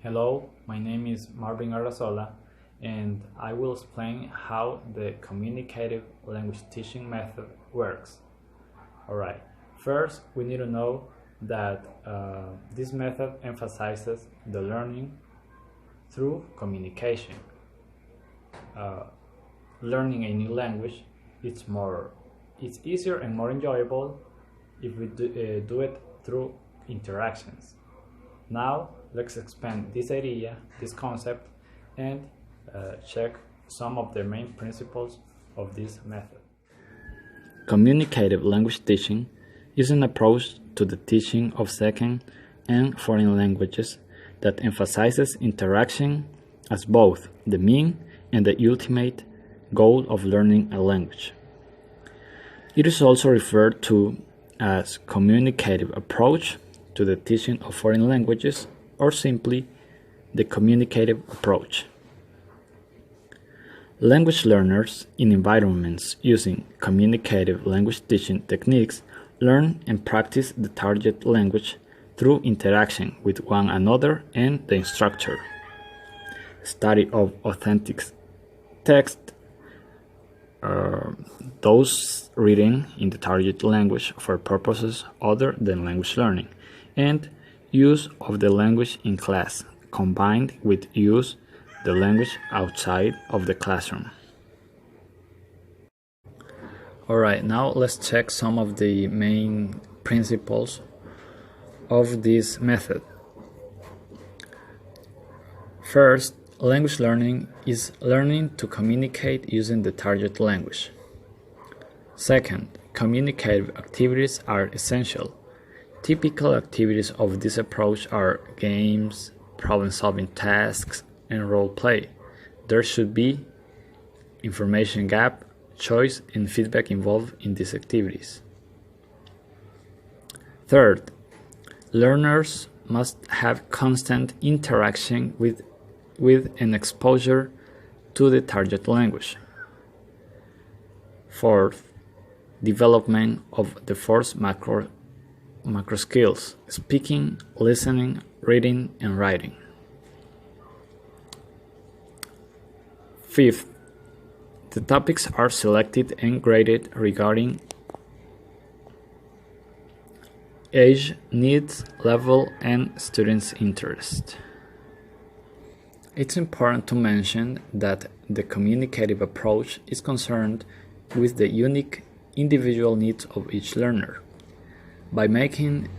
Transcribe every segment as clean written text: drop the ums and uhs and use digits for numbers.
Hello, my name is Marvin Arrazola, and I will explain how the communicative language teaching method works. Alright, first we need to know that this method emphasizes the learning through communication. Learning a new language it's easier and more enjoyable if we do it through interactions. Now let's expand this idea, this concept, and check some of the main principles of this method. Communicative language teaching is an approach to the teaching of second and foreign languages that emphasizes interaction as both the mean and the ultimate goal of learning a language. It is also referred to as communicative approach to the teaching of foreign languages, or simply the communicative approach. Language learners in environments using communicative language teaching techniques learn and practice the target language through interaction with one another and the instructor. Study of authentic text, those written in the target language for purposes other than language learning, and use of the language in class, combined with use the language outside of the classroom. Alright, now let's check some of the main principles of this method. First, language learning is learning to communicate using the target language. Second, communicative activities are essential. Typical activities of this approach are games, problem-solving tasks, and role play. There should be information gap, choice, and feedback involved in these activities. Third, learners must have constant interaction with an exposure to the target language. Fourth, development of the four macro skills: speaking, listening, reading, and writing. Fifth, the topics are selected and graded regarding age, needs, level, and students' interest. It's important to mention that the communicative approach is concerned with the unique individual needs of each learner. By making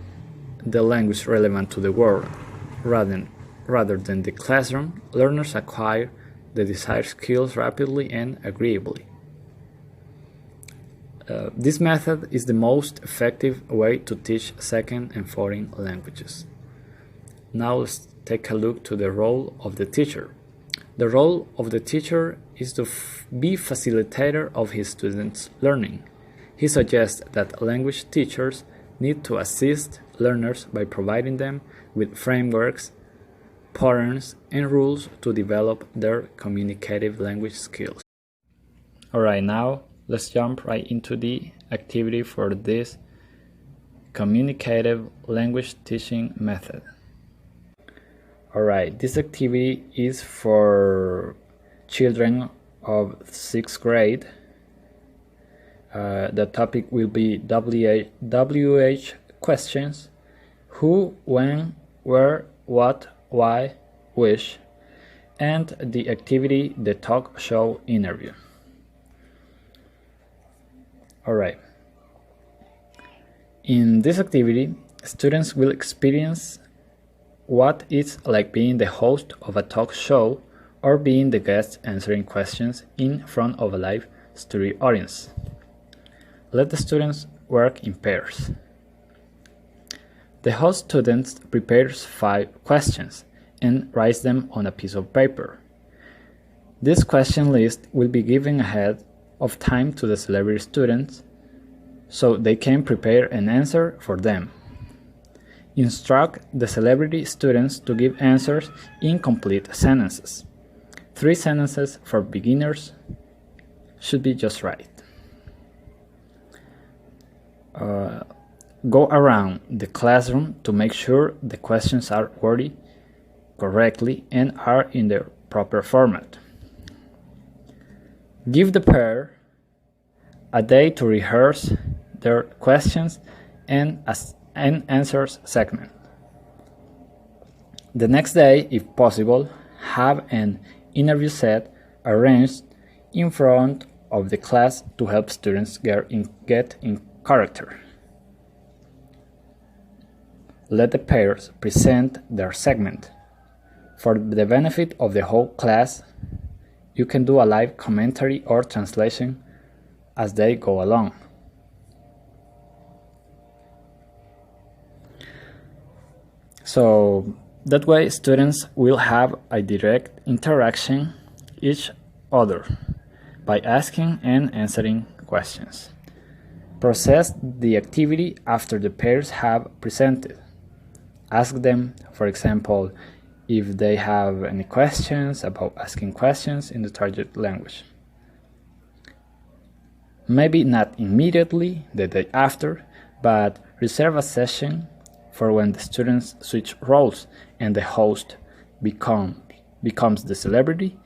the language relevant to the world rather than the classroom, learners acquire the desired skills rapidly and agreeably. This method is the most effective way to teach second and foreign languages. Now let's take a look to the role of the teacher. The role of the teacher is to be facilitator of his students' learning. He suggests that language teachers need to assist learners by providing them with frameworks, patterns, and rules to develop their communicative language skills. Alright, now let's jump right into the activity for this communicative language teaching method. Alright, this activity is for children of 6th grade. The topic will be WH questions: who, when, where, what, why, which, and the activity, the talk show interview. Alright. In this activity, students will experience what it's like being the host of a talk show or being the guest answering questions in front of a live studio audience. Let the students work in pairs. The host student prepares 5 questions and writes them on a piece of paper. This question list will be given ahead of time to the celebrity students so they can prepare an answer for them. Instruct the celebrity students to give answers in complete sentences. 3 sentences for beginners should be just right. Go around the classroom to make sure the questions are wordy correctly and are in the proper format. Give the pair a day to rehearse their questions and answers segment. The next day, if possible, have an interview set arranged in front of the class to help students get in character. Let the pairs present their segment. For the benefit of the whole class, you can do a live commentary or translation as they go along. So that way students will have a direct interaction each other by asking and answering questions. Process the activity after the pairs have presented. Ask them, for example, if they have any questions about asking questions in the target language. Maybe not immediately the day after, but reserve a session for when the students switch roles and the host becomes the celebrity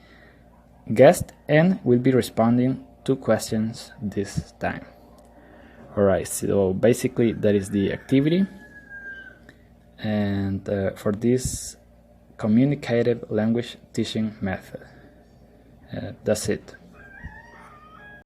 guest and will be responding to questions this time. Alright, so basically that is the activity. And for this communicative language teaching method, that's it.